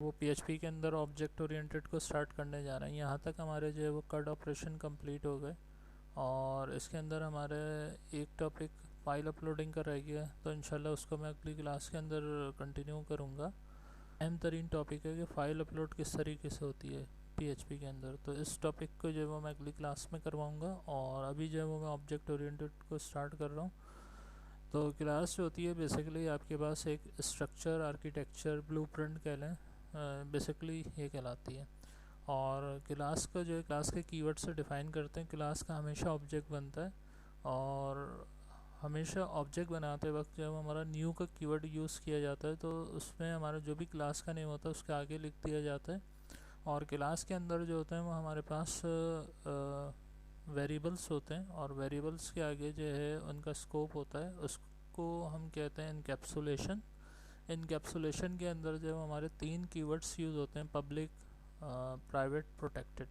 वो पीएचपी के अंदर ऑब्जेक्ट ओरिएंटेड को स्टार्ट करने जा रहे हैं। यहाँ तक हमारे जो है वो कट ऑपरेशन कंप्लीट हो गए और इसके अंदर हमारे एक टॉपिक फाइल अपलोडिंग का रह गया, तो इंशाल्लाह उसको मैं अगली क्लास के अंदर कंटिन्यू करूँगा। अहम तरीन टॉपिक है कि फ़ाइल अपलोड किस तरीके से होती है पीएचपी के अंदर, तो इस टॉपिक को जो है वो मैं अगली क्लास में करवाऊँगा। और अभी जो है वो मैं ऑब्जेक्ट ओरिएंटेड को स्टार्ट कर रहा हूँ। तो क्लास जो होती है बेसिकली आपके पास एक स्ट्रक्चर, आर्किटेक्चर, ब्लूप्रिंट कह लें, बेसिकली ये कहलाती है। और क्लास का जो है क्लास के कीवर्ड से डिफ़ाइन करते हैं। क्लास का हमेशा ऑब्जेक्ट बनता है और हमेशा ऑब्जेक्ट बनाते वक्त जब हमारा न्यू का कीवर्ड यूज़ किया जाता है तो उसमें हमारा जो भी क्लास का नेम होता है उसके आगे लिख दिया जाता है। और क्लास के अंदर जो होते हैं वो हमारे पास वेरिएबल्स होते हैं और वेरिएबल्स के आगे जो है उनका स्कोप होता है, उसको हम कहते हैं इनकैप्सुलेशन। इनकैप्सुलेशन के अंदर जो हमारे तीन कीवर्ड्स यूज़ होते हैं, पब्लिक, प्राइवेट, प्रोटेक्टेड।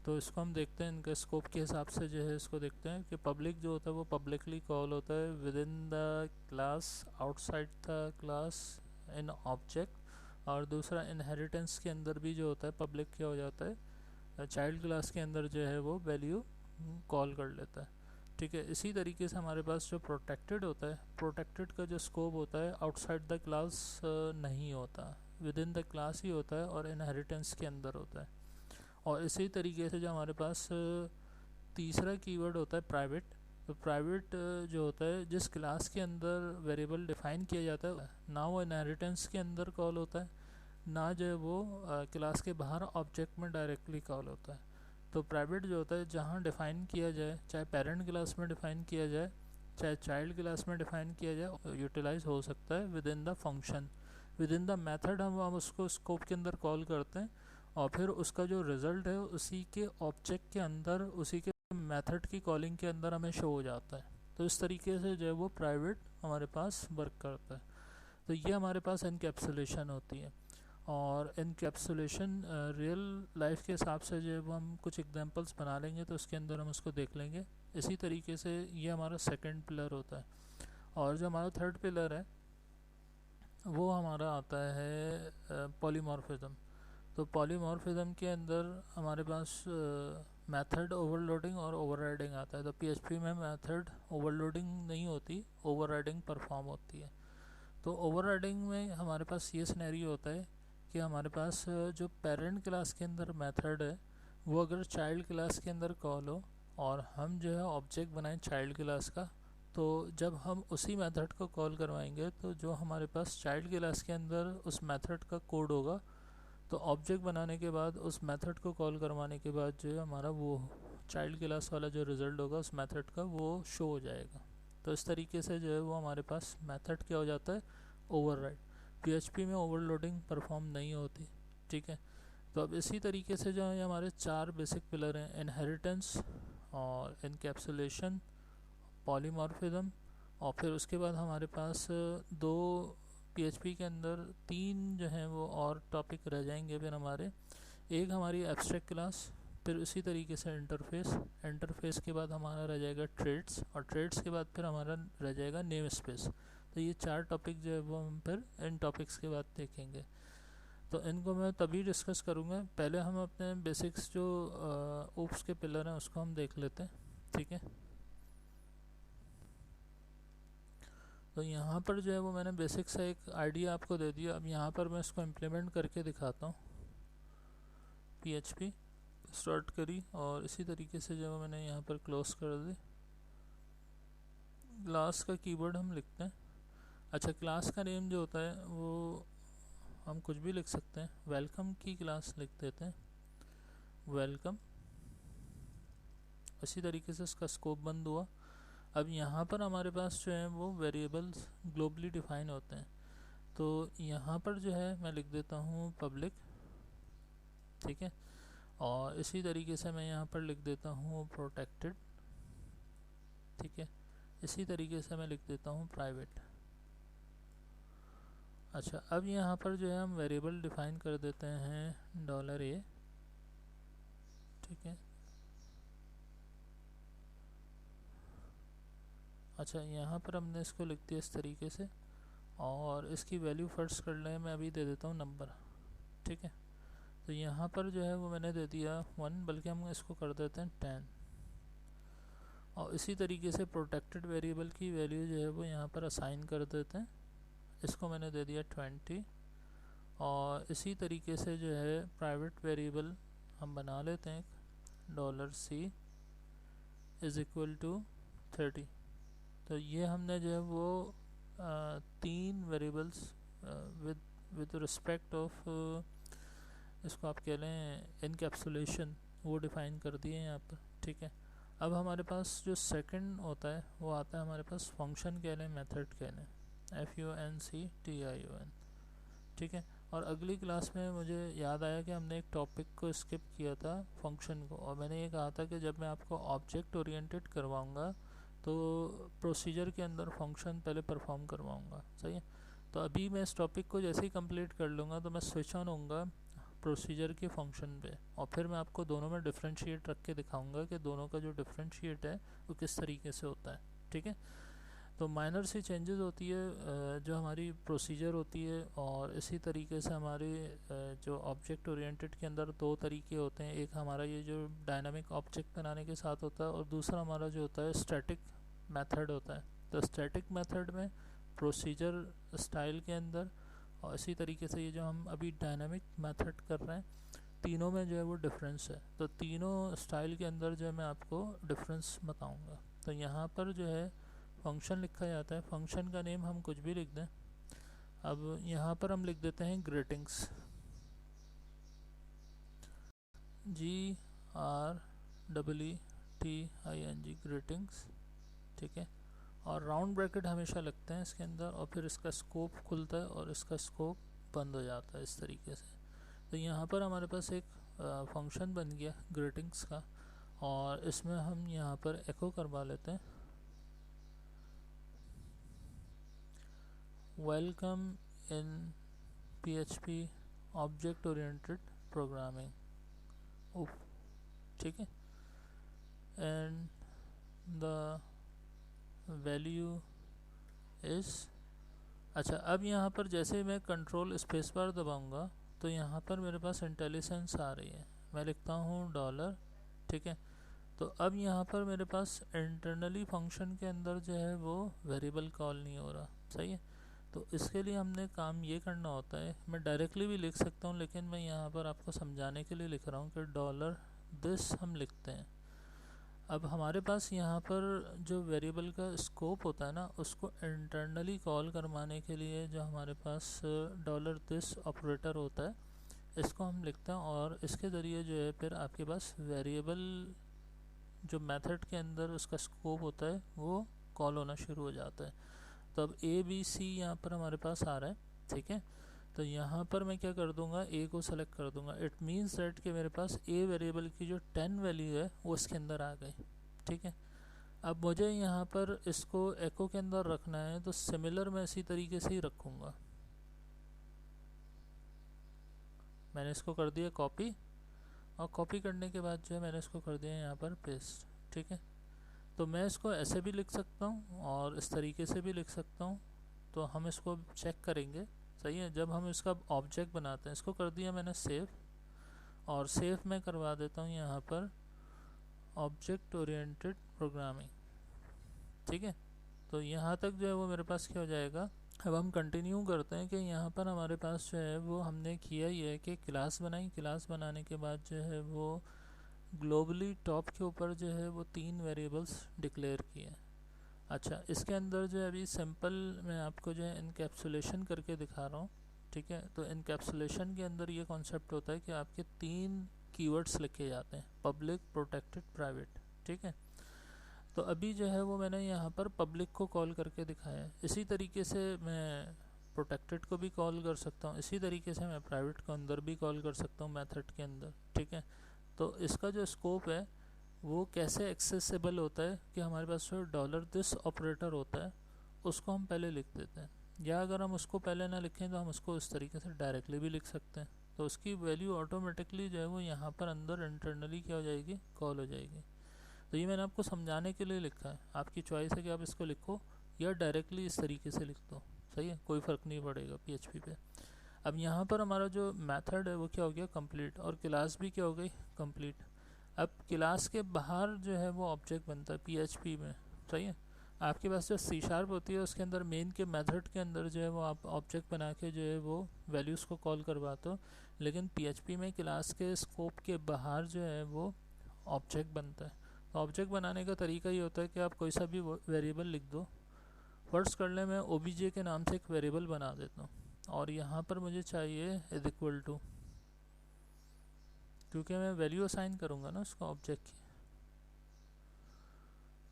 तो इसको हम देखते हैं इनके स्कोप के हिसाब से जो है इसको देखते हैं कि पब्लिक जो होता है वो पब्लिकली कॉल होता है with in the class, outside the class, in object. और दूसरा इनहेरिटेंस के अंदर भी जो होता है पब्लिक क्या हो जाता है, चाइल्ड क्लास के अंदर जो है वो वैल्यू कॉल कर लेता है। ठीक है, इसी तरीके से हमारे पास जो प्रोटेक्टेड होता है, प्रोटेक्टेड का जो स्कोप होता है आउटसाइड द क्लास नहीं होता, विद इन द क्लास ही होता है और इनहेरिटेंस के अंदर होता है। और इसी तरीके से जो हमारे पास तीसरा कीवर्ड होता है प्राइवेट। तो प्राइवेट जो होता है जिस क्लास के अंदर वेरिएबल डिफाइन किया जाता है ना वो इनहेरिटेंस के अंदर कॉल होता है, ना जो है वो क्लास के बाहर ऑब्जेक्ट में डायरेक्टली कॉल होता है। तो प्राइवेट जो होता है जहाँ डिफ़ाइन किया जाए, चाहे पेरेंट क्लास में डिफ़ाइन किया जाए चाहे चाइल्ड क्लास में डिफ़ाइन किया जाए, यूटिलाइज हो सकता है with in the function, with in the method हम उसको स्कोप के अंदर कॉल करते हैं और फिर उसका जो रिज़ल्ट है उसी के ऑब्जेक्ट के अंदर, उसी के मेथड की कॉलिंग के अंदर हमें शो हो जाता है। तो इस तरीके से जो है वो प्राइवेट हमारे पास वर्क करता है। तो ये हमारे पास इनकैप्सुलेशन होती है। और इनकैप्सुलेशन रियल लाइफ के हिसाब से जो है वो हम कुछ एग्जांपल्स बना लेंगे तो उसके अंदर हम उसको देख लेंगे। इसी तरीके से ये हमारा सेकंड पिलर होता है। और जो हमारा थर्ड पिलर है वो हमारा आता है पॉलीमॉर्फिज्म। तो पॉलीमॉर्फिज्म के अंदर हमारे पास मेथड ओवरलोडिंग और ओवरराइडिंग आता है। तो पीएचपी में मेथड ओवरलोडिंग नहीं होती, ओवरराइडिंग परफॉर्म होती है। तो ओवरराइडिंग में हमारे पास ये सिनेरियो होता है कि हमारे पास जो पेरेंट क्लास के अंदर मेथड है वो अगर चाइल्ड क्लास के अंदर कॉल हो और हम जो है ऑब्जेक्ट बनाएं चाइल्ड क्लास का, तो जब हम उसी मेथड को कॉल करवाएंगे तो जो हमारे पास चाइल्ड क्लास के अंदर उस मेथड का कोड होगा, तो ऑब्जेक्ट बनाने के बाद उस मेथड को कॉल करवाने के बाद जो है हमारा वो चाइल्ड क्लास वाला जो रिज़ल्ट होगा उस मेथड का वो शो हो जाएगा। तो इस तरीके से जो है वो हमारे पास मेथड क्या हो जाता है, ओवरराइड। पीएचपी में ओवरलोडिंग परफॉर्म नहीं होती। ठीक है, तो अब इसी तरीके से जो है हमारे चार बेसिक पिलर हैं, इनहेरिटेंस और इनकैप्सुलेशन, पॉलीमॉर्फिज्म, और फिर उसके बाद हमारे पास दो पीएचपी के अंदर तीन जो हैं वो और टॉपिक रह जाएंगे फिर हमारे। एक हमारी एब्स्ट्रैक्ट क्लास, फिर उसी तरीके से इंटरफेस, इंटरफेस के बाद हमारा रह जाएगा ट्रेड्स, और ट्रेड्स के बाद फिर हमारा रह जाएगा नेम स्पेस। तो ये चार टॉपिक जो है वो हम फिर इन टॉपिक्स के बाद देखेंगे। तो इनको मैं तभी डिस्कस करूँगा, पहले हम अपने बेसिक्स जो ओप्स के पिलर हैं उसको हम देख लेते हैं। ठीक है, तो यहाँ पर जो है वो मैंने बेसिक सा एक आइडिया आपको दे दिया। अब यहाँ पर मैं इसको इम्प्लीमेंट करके दिखाता हूँ। पीएचपी स्टार्ट करी और इसी तरीके से जो मैंने यहाँ पर क्लोज कर दी। क्लास का कीवर्ड हम लिखते हैं। अच्छा, क्लास का नेम जो होता है वो हम कुछ भी लिख सकते हैं, वेलकम की क्लास लिख देते हैं, वेलकम। इसी तरीके से इसका स्कोप बंद हुआ। अब यहाँ पर हमारे पास जो है वो वेरिएबल्स ग्लोबली डिफाइन होते हैं। तो यहाँ पर जो है मैं लिख देता हूँ पब्लिक। ठीक है, और इसी तरीके से मैं यहाँ पर लिख देता हूँ प्रोटेक्टेड। ठीक है, इसी तरीके से मैं लिख देता हूँ प्राइवेट। अच्छा, अब यहाँ पर जो है हम वेरिएबल डिफाइन कर देते हैं $a। ठीक है, अच्छा यहाँ पर हमने इसको लिख दिया इस तरीके से, और इसकी वैल्यू फर्स्ट कर लें, मैं अभी दे देता हूँ नंबर। ठीक है। तो यहाँ पर जो है वो मैंने दे दिया 1, बल्कि हम इसको कर देते हैं 10। और इसी तरीके से प्रोटेक्टेड वेरिएबल की वैल्यू जो है वो यहाँ पर असाइन कर देते हैं, इसको मैंने दे दिया 20। और इसी तरीके से जो है प्राइवेट वेरिएबल हम बना लेते हैं $C इज़ इक्वल टू 30। तो ये हमने जो है वो 3 वेरिएबल्स विद रिस्पेक्ट ऑफ इसको आप कह लें इनकैप्सुलेशन वो डिफ़ाइन कर दिए यहाँ पर, ठीक है। अब हमारे पास जो सेकंड होता है वो आता है हमारे पास फंक्शन कह लें, मेथड कह लें, FUNCTION, ठीक है। और अगली क्लास में मुझे याद आया कि हमने एक टॉपिक को स्किप किया था, फंक्शन को, और मैंने ये कहा था कि जब मैं आपको ऑब्जेक्ट ओरिएंटेड करवाऊँगा तो प्रोसीजर के अंदर फंक्शन पहले परफॉर्म करवाऊँगा, सही है। तो अभी मैं इस टॉपिक को जैसे ही कंप्लीट कर लूँगा तो मैं स्विच ऑन होऊंगा प्रोसीजर के फंक्शन पे, और फिर मैं आपको दोनों में डिफरेंशिएट रख के दिखाऊंगा कि दोनों का जो डिफरेंशिएट है वो किस तरीके से होता है, ठीक है। तो माइनर सी चेंजेस होती है जो हमारी प्रोसीजर होती है, और इसी तरीके से हमारे जो ऑब्जेक्ट ओरिएंटेड के अंदर 2 तरीके होते हैं, एक हमारा ये जो डायनामिक ऑब्जेक्ट बनाने के साथ होता है, और दूसरा हमारा जो होता है स्टैटिक मेथड होता है। तो स्टैटिक मेथड में प्रोसीजर स्टाइल के अंदर, और इसी तरीके से ये जो हम अभी डायनामिक मेथड कर रहे हैं, तीनों में जो है वो डिफरेंस है। तो तीनों स्टाइल के अंदर जो है मैं आपको डिफरेंस बताऊंगा। तो यहाँ पर जो है फंक्शन लिखा जाता है, फंक्शन का नेम हम कुछ भी लिख दें। अब यहाँ पर हम लिख देते हैं ग्रीटिंग्स, GREETING, ग्रीटिंग्स, ठीक है। और राउंड ब्रैकेट हमेशा लगते हैं इसके अंदर, और फिर इसका स्कोप खुलता है और इसका स्कोप बंद हो जाता है इस तरीके से। तो यहाँ पर हमारे पास एक फंक्शन बन गया ग्रीटिंग्स का, और इसमें हम यहाँ पर एको करवा लेते हैं welcome in PHP object oriented programming, ठीक है। एंड द वैल्यू इज़, अच्छा, अब यहाँ पर जैसे मैं कंट्रोल स्पेस बार दबाऊँगा तो यहाँ पर मेरे पास इंटेलिजेंस आ रही है, मैं लिखता हूँ डॉलर, ठीक है। तो अब यहाँ पर मेरे पास इंटरनली फंक्शन के अंदर जो है वो वेरिएबल कॉल नहीं हो रहा, सही है। तो इसके लिए हमने काम ये करना होता है, मैं डायरेक्टली भी लिख सकता हूँ, लेकिन मैं यहाँ पर आपको समझाने के लिए लिख रहा हूँ कि डॉलर दिस हम लिखते हैं। अब हमारे पास यहाँ पर जो वेरिएबल का स्कोप होता है ना, उसको इंटरनली कॉल करवाने के लिए जो हमारे पास डॉलर दिस ऑपरेटर होता है, इसको हम लिखते हैं, और इसके ज़रिए जो है फिर आपके पास वेरिएबल जो मेथड के अंदर उसका स्कोप होता है वो कॉल होना शुरू हो जाता है। तो अब ABC यहाँ पर हमारे पास आ रहा है, ठीक है। तो यहाँ पर मैं क्या कर दूंगा, A को सेलेक्ट कर दूंगा। इट मीन्स दैट कि मेरे पास A वेरिएबल की जो 10 वैल्यू है वो इसके अंदर आ गई, ठीक है। अब मुझे यहाँ पर इसको एको के अंदर रखना है, तो सिमिलर मैं इसी तरीके से ही रखूँगा। मैंने इसको कर दिया कॉपी, और कॉपी करने के बाद जो है मैंने इसको कर दिया यहाँ पर पेस्ट, ठीक है। तो मैं इसको ऐसे भी लिख सकता हूँ और इस तरीके से भी लिख सकता हूँ। तो हम इसको चेक करेंगे, सही है। जब हम इसका ऑब्जेक्ट बनाते हैं, इसको कर दिया मैंने सेव, और सेव में करवा देता हूँ यहाँ पर ऑब्जेक्ट ओरिएंटेड प्रोग्रामिंग, ठीक है। तो यहाँ तक जो है वो मेरे पास क्या हो जाएगा। अब हम कंटिन्यू करते हैं कि यहाँ पर हमारे पास जो है वो हमने किया ही है कि क्लास बनाई, क्लास बनाने के बाद जो है वो ग्लोबली टॉप के ऊपर जो है वो 3 वेरिएबल्स डिक्लेयर किए। अच्छा, इसके अंदर जो है अभी सिंपल मैं आपको जो है इनकैप्सुलेशन करके दिखा रहा हूँ, ठीक है। तो इनकैप्सुलेशन के अंदर ये कॉन्सेप्ट होता है कि आपके 3 कीवर्ड्स लिखे जाते हैं, पब्लिक, प्रोटेक्टेड, प्राइवेट, ठीक है। तो अभी जो है वो मैंने यहाँ पर पब्लिक को कॉल करके दिखाया है। इसी तरीके से मैं प्रोटेक्टेड को भी कॉल कर सकता हूँ, इसी तरीके से मैं प्राइवेट को अंदर भी कॉल कर सकता हूँ मेथड के अंदर, ठीक है। तो इसका जो स्कोप है वो कैसे एक्सेसिबल होता है कि हमारे पास जो डॉलर दिस ऑपरेटर होता है उसको हम पहले लिख देते हैं, या अगर हम उसको पहले ना लिखें तो हम उसको इस तरीके से डायरेक्टली भी लिख सकते हैं। तो उसकी वैल्यू ऑटोमेटिकली जो है वो यहाँ पर अंदर इंटरनली क्या हो जाएगी, कॉल हो जाएगी। तो ये मैंने आपको समझाने के लिए लिखा है, आपकी चॉइस है कि आप इसको लिखो या डायरेक्टली इस तरीके से लिख दो, सही है, कोई फ़र्क नहीं पड़ेगा PHP पे। अब यहाँ पर हमारा जो मेथड है वो क्या हो गया, कंप्लीट, और क्लास भी क्या हो गई, कंप्लीट। अब क्लास के बाहर जो है वो ऑब्जेक्ट बनता है पीएचपी में, सही है। आपके पास जो सी शार्प होती है उसके अंदर मेन के मेथड के अंदर जो है वो आप ऑब्जेक्ट बना के जो है वो वैल्यूज़ को कॉल करवाते हो, लेकिन पीएचपी में क्लास के स्कोप के बाहर जो है वो ऑब्जेक्ट बनता है। तो ऑब्जेक्ट बनाने का तरीका ये होता है कि आप कोई सा भी वेरिएबल लिख दो। फर्स्ट कर ले, मैं ओबीजे के नाम से एक वेरिएबल बना देता हूँ, और यहाँ पर मुझे चाहिए इज इक्वल टू, क्योंकि मैं वैल्यू असाइन करूँगा ना उसका ऑब्जेक्ट की।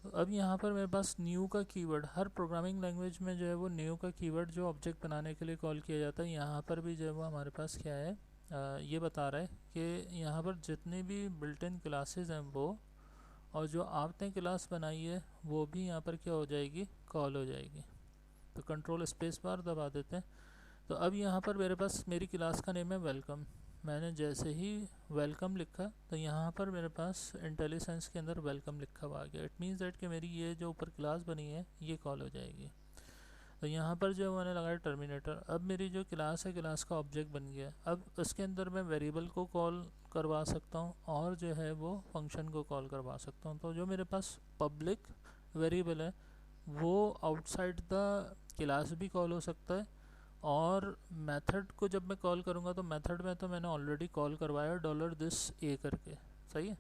तो अब यहाँ पर मेरे पास न्यू का कीवर्ड, हर प्रोग्रामिंग लैंग्वेज में जो है वो न्यू का कीवर्ड जो ऑब्जेक्ट बनाने के लिए कॉल किया जाता है, यहाँ पर भी जो है वो हमारे पास क्या है, ये बता रहा है कि यहाँ पर जितनी भी बिल्ट इन क्लासेस हैं वो, और जो आपने क्लास बनाई है वो भी यहाँ पर क्या हो जाएगी, कॉल हो जाएगी। तो कंट्रोल स्पेस बार दबा देते हैं। तो अब यहाँ पर मेरे पास मेरी क्लास का नेम है वेलकम। मैंने जैसे ही वेलकम लिखा तो यहाँ पर मेरे पास इंटेलिसेंस के अंदर वेलकम लिखा हुआ आ गया। इट मीन्स दैट कि मेरी ये जो ऊपर क्लास बनी है ये कॉल हो जाएगी। तो यहाँ पर जो मैंने लगाया टर्मिनेटर, अब मेरी जो क्लास है क्लास का ऑब्जेक्ट बन गया। अब उसके अंदर मैं वेरिएबल को कॉल करवा सकता हूँ और जो है वो फंक्शन को कॉल करवा सकता हूँ। तो जो मेरे पास पब्लिक वेरिएबल है वो आउटसाइड द क्लास भी कॉल हो सकता है, और मेथड को जब मैं कॉल करूँगा तो मेथड में तो मैंने ऑलरेडी कॉल करवाया $this a करके, सही है,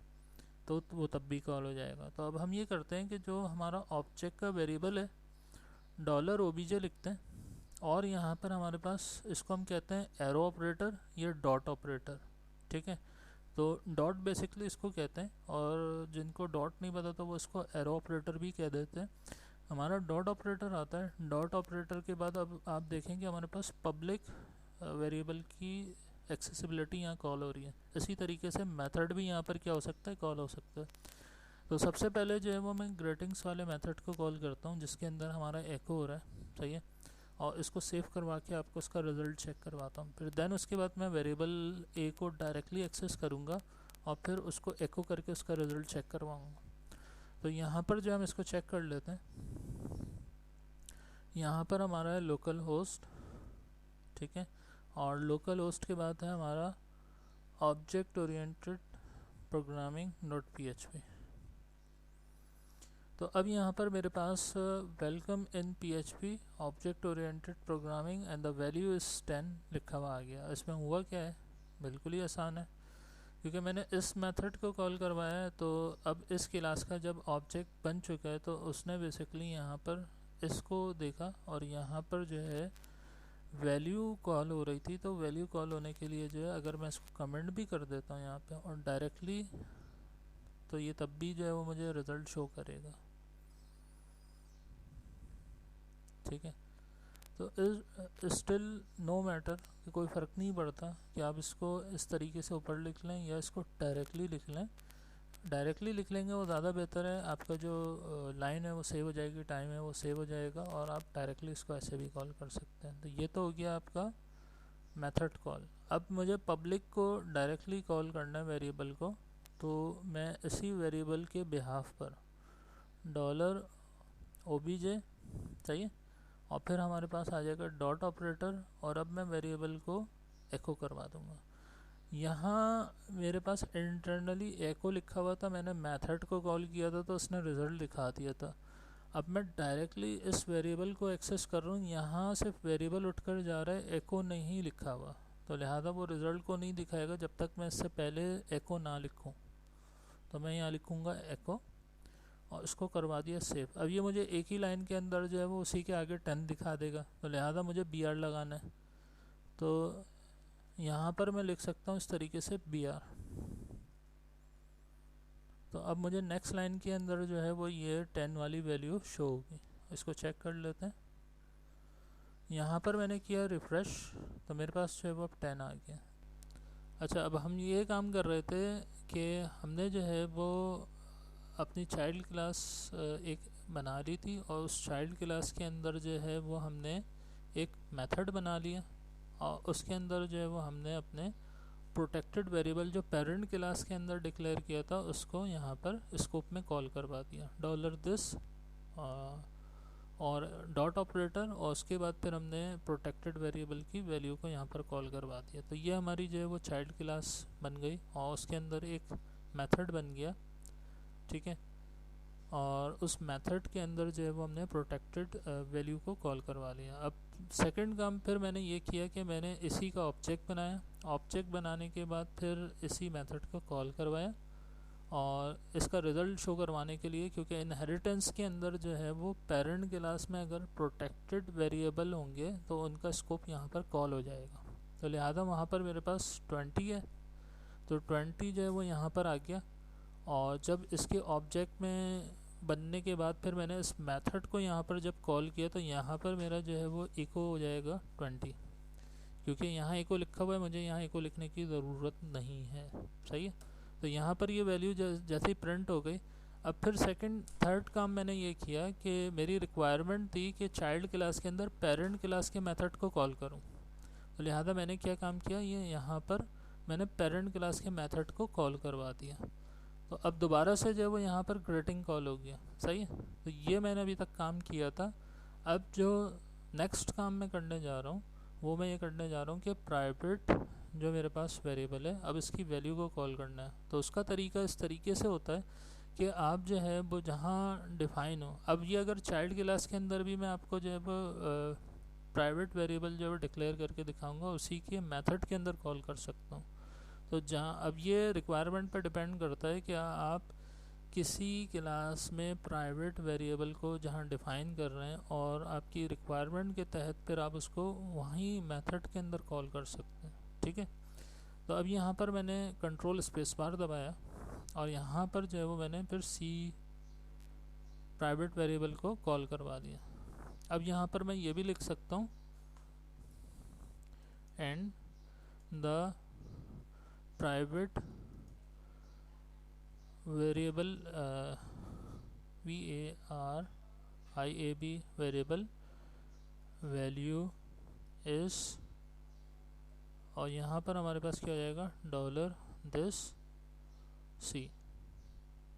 तो वो तब भी कॉल हो जाएगा। तो अब हम ये करते हैं कि जो हमारा ऑब्जेक्ट का वेरिएबल है $obj लिखते हैं, और यहाँ पर हमारे पास इसको हम कहते हैं एरो ऑपरेटर या डॉट ऑपरेटर, ठीक है। तो डॉट बेसिकली इसको कहते हैं, और जिनको डॉट नहीं पता तो वो इसको एरो ऑपरेटर भी कह देते हैं। हमारा डॉट ऑपरेटर आता है। डॉट ऑपरेटर के बाद अब आप देखेंगे हमारे पास पब्लिक वेरिएबल की एक्सेसिबिलिटी यहाँ कॉल हो रही है। इसी तरीके से मेथड भी यहाँ पर क्या हो सकता है, कॉल हो सकता है। तो सबसे पहले जो है वो मैं ग्रीटिंग्स वाले मेथड को कॉल करता हूँ जिसके अंदर हमारा एको हो रहा है, सही है, और इसको सेव करवा के आपको उसका रिज़ल्ट चेक करवाता हूँ। फिर देन उसके बाद मैं वेरिएबल ए को डायरेक्टली एक्सेस करूँगा और फिर उसको एको करके उसका रिज़ल्ट चेक करवाऊँगा। तो यहाँ पर जो हम इसको चेक कर लेते हैं, यहाँ पर हमारा है लोकल होस्ट, ठीक है, और लोकल होस्ट के बाद है हमारा ऑब्जेक्ट ओरिएंटेड प्रोग्रामिंग .php। तो अब यहाँ पर मेरे पास welcome in PHP object oriented programming and the value is 10 लिखा हुआ आ गया। इसमें हुआ क्या है, बिल्कुल ही आसान है, क्योंकि मैंने इस मेथड को कॉल करवाया है। तो अब इस क्लास का जब ऑब्जेक्ट बन चुका है तो उसने बेसिकली यहाँ पर इसको देखा, और यहाँ पर जो है वैल्यू कॉल हो रही थी। तो वैल्यू कॉल होने के लिए जो है अगर मैं इसको कमेंट भी कर देता हूँ यहाँ पे और डायरेक्टली, तो ये तब भी जो है वो मुझे रिज़ल्ट शो करेगा, ठीक है। तो स्टिल नो मैटर, कोई फ़र्क नहीं पड़ता कि आप इसको इस तरीके से ऊपर लिख लें या इसको डायरेक्टली लिख लें। डायरेक्टली लिख लेंगे वो ज़्यादा बेहतर है, आपका जो लाइन है वो सेव हो जाएगी, टाइम है वो सेव हो जाएगा, और आप डायरेक्टली इसको ऐसे भी कॉल कर सकते हैं। तो ये तो हो गया आपका मेथड कॉल। अब मुझे पब्लिक को डायरेक्टली कॉल करना है वेरिएबल को, तो मैं इसी वेरिएबल के बिहाफ पर $obj, सही है, और फिर हमारे पास आ जाएगा डॉट ऑपरेटर, और अब मैं वेरिएबल को एको करवा दूंगा। यहाँ मेरे पास इंटरनली एको लिखा हुआ था, मैंने मेथड को कॉल किया था तो उसने रिज़ल्ट दिखा दिया था। अब मैं डायरेक्टली इस वेरिएबल को एक्सेस कर रहा हूँ, यहाँ सिर्फ वेरिएबल उठकर जा रहा है, एको नहीं लिखा हुआ, तो लिहाजा वो रिज़ल्ट को नहीं दिखाएगा जब तक मैं इससे पहले एको ना लिखूँ। तो मैं यहाँ लिखूँगा एको और इसको करवा दिया सेव। अब ये मुझे एक ही लाइन के अंदर जो है वो उसी के आगे 10 दिखा देगा, तो लिहाजा मुझे br लगाना है। तो यहाँ पर मैं लिख सकता हूँ इस तरीके से br। तो अब मुझे नेक्स्ट लाइन के अंदर जो है वो ये 10 वाली वैल्यू शो होगी। इसको चेक कर लेते हैं। यहाँ पर मैंने किया रिफ़्रेश, तो मेरे पास जो है वो अब 10 आ गया। अच्छा, अब हम ये काम कर रहे थे कि हमने जो है वो अपनी चाइल्ड क्लास एक बना ली थी, और उस चाइल्ड क्लास के अंदर जो है वो हमने एक मेथड बना लिया, और उसके अंदर जो है वो हमने अपने प्रोटेक्टेड वेरिएबल जो पेरेंट क्लास के अंदर डिक्लेयर किया था उसको यहाँ पर स्कोप में कॉल करवा दिया। $this और डॉट ऑपरेटर, और उसके बाद फिर हमने प्रोटेक्टेड वेरिएबल की वैल्यू को यहाँ पर कॉल करवा दिया। तो ये हमारी जो है वो चाइल्ड क्लास बन गई और उसके अंदर एक मेथड बन गया, ठीक है। और उस मेथड के अंदर जो है वो हमने प्रोटेक्टेड वैल्यू को कॉल करवा लिया। अब सेकंड काम फिर मैंने ये किया कि मैंने इसी का ऑब्जेक्ट बनाया। ऑब्जेक्ट बनाने के बाद फिर इसी मेथड को कॉल करवाया और इसका रिज़ल्ट शो करवाने के लिए, क्योंकि इनहेरिटेंस के अंदर जो है वो पेरेंट क्लास में अगर प्रोटेक्टेड वेरिएबल होंगे तो उनका स्कोप यहाँ पर कॉल हो जाएगा। तो लिहाजा वहाँ पर मेरे पास 20 है, तो 20 जो है वो यहाँ पर आ गया। और जब इसके ऑब्जेक्ट में बनने के बाद फिर मैंने इस मेथड को यहाँ पर जब कॉल किया तो यहाँ पर मेरा जो है वो इको हो जाएगा 20, क्योंकि यहाँ इको लिखा हुआ है, मुझे यहाँ इको लिखने की ज़रूरत नहीं है, सही है। तो यहाँ पर ये वैल्यू जैसे ही प्रिंट हो गई। अब फिर थर्ड काम मैंने ये किया कि मेरी रिक्वायरमेंट थी कि चाइल्ड क्लास के अंदर पेरेंट क्लास के मेथड को कॉल करूँ। तो लिहाजा मैंने क्या काम किया, ये यहाँ पर मैंने पेरेंट क्लास के मेथड को कॉल करवा दिया। तो अब दोबारा से जो वो यहाँ पर ग्रीटिंग कॉल हो गया, सही है। तो ये मैंने अभी तक काम किया था। अब जो नेक्स्ट काम मैं करने जा रहा हूँ वो मैं ये करने जा रहा हूँ कि प्राइवेट जो मेरे पास वेरिएबल है, अब इसकी वैल्यू को कॉल करना है। तो उसका तरीका इस तरीके से होता है कि आप जो है वो जहाँ डिफ़ाइन हो, अब ये अगर चाइल्ड क्लास के अंदर भी मैं आपको जो है वो प्राइवेट वेरिएबल जो है डिक्लेयर करके दिखाऊंगा, उसी के मेथड के अंदर कॉल कर सकता हूँ। तो जहाँ अब ये रिक्वायरमेंट पर डिपेंड करता है कि आप किसी क्लास में प्राइवेट वेरिएबल को जहाँ डिफ़ाइन कर रहे हैं और आपकी रिक्वायरमेंट के तहत फिर आप उसको वहीं मेथड के अंदर कॉल कर सकते हैं, ठीक है। तो अब यहाँ पर मैंने कंट्रोल स्पेस बार दबाया और यहाँ पर जो है वो मैंने फिर सी प्राइवेट वेरिएबल को कॉल करवा दिया। अब यहाँ पर मैं ये भी लिख सकता हूँ and the private variable VARIAB variable value इस, और यहाँ पर हमारे पास क्या हो जाएगा, $this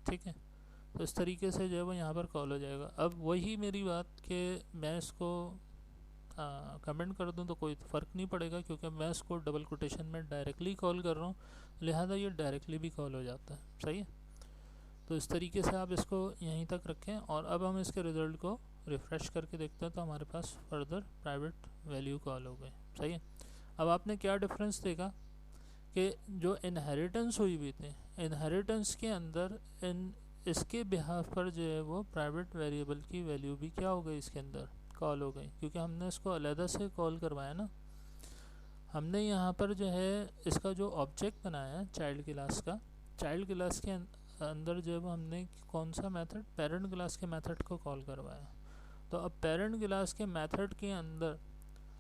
ठीक है। तो इस तरीके से जो है वो यहाँ पर कॉल हो जाएगा। अब वही मेरी बात कि मैं इसको कमेंट कर दूँ तो कोई फ़र्क नहीं पड़ेगा, क्योंकि मैं इसको डबल कोटेशन में डायरेक्टली कॉल कर रहा हूँ, लिहाजा ये डायरेक्टली भी कॉल हो जाता है, सही है। तो इस तरीके से आप इसको यहीं तक रखें और अब हम इसके रिज़ल्ट को रिफ़्रेश करके देखते हैं तो हमारे पास फर्दर प्राइवेट वैल्यू कॉल हो गए, सही है। अब आपने क्या डिफरेंस देखा कि जो इनहेरिटेंस हुई थी, इनहेरिटेंस के अंदर इसके बिहाफ पर जो है वो प्राइवेट वेरिएबल की वैल्यू भी क्या हो गई, इसके अंदर कॉल हो गई, क्योंकि हमने इसको अलहदा से कॉल करवाया ना। हमने यहाँ पर जो है इसका जो ऑब्जेक्ट बनाया है चाइल्ड क्लास का, चाइल्ड क्लास के अंदर जो है वो हमने कौन सा मेथड, पेरेंट क्लास के मेथड को कॉल करवाया। तो अब पेरेंट क्लास के मेथड के अंदर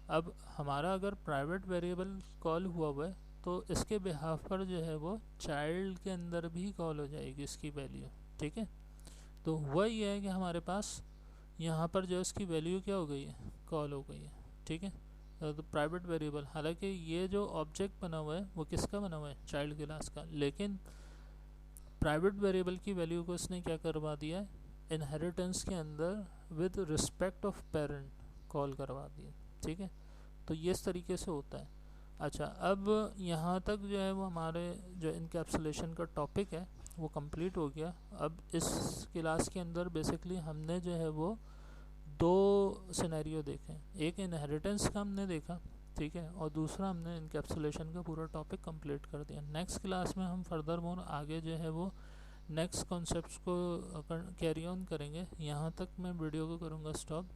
अब हमारा अगर प्राइवेट वेरिएबल कॉल हुआ है तो इसके बिहाफ पर जो है वो चाइल्ड के अंदर भी कॉल हो जाएगी इसकी वैल्यू, ठीक है। तो हुआ ये है कि हमारे पास यहाँ पर जो इसकी वैल्यू क्या हो गई है, कॉल हो गई है, ठीक है। तो प्राइवेट वेरिएबल, हालांकि ये जो ऑब्जेक्ट बना हुआ है वो किसका बना हुआ है, चाइल्ड क्लास का, लेकिन प्राइवेट वेरिएबल की वैल्यू को इसने क्या करवा दिया है, इनहेरिटेंस के अंदर with respect of parent call करवा दिया, ठीक है। तो ये इस तरीके से होता है। अच्छा, अब यहाँ तक जो है वो हमारे जो इनकैप्सुलेशन का टॉपिक है वो कंप्लीट हो गया। अब इस क्लास के अंदर बेसिकली हमने जो है वो दो सिनेरियो देखे, एक इनहेरिटेंस का हमने देखा, ठीक है, और दूसरा हमने इनकैप्सुलेशन का पूरा टॉपिक कंप्लीट कर दिया। नेक्स्ट क्लास में हम फर्दर मोर आगे जो है वो नेक्स्ट कॉन्सेप्ट्स को कैरी ऑन करेंगे। यहाँ तक मैं वीडियो को करूँगा स्टॉप।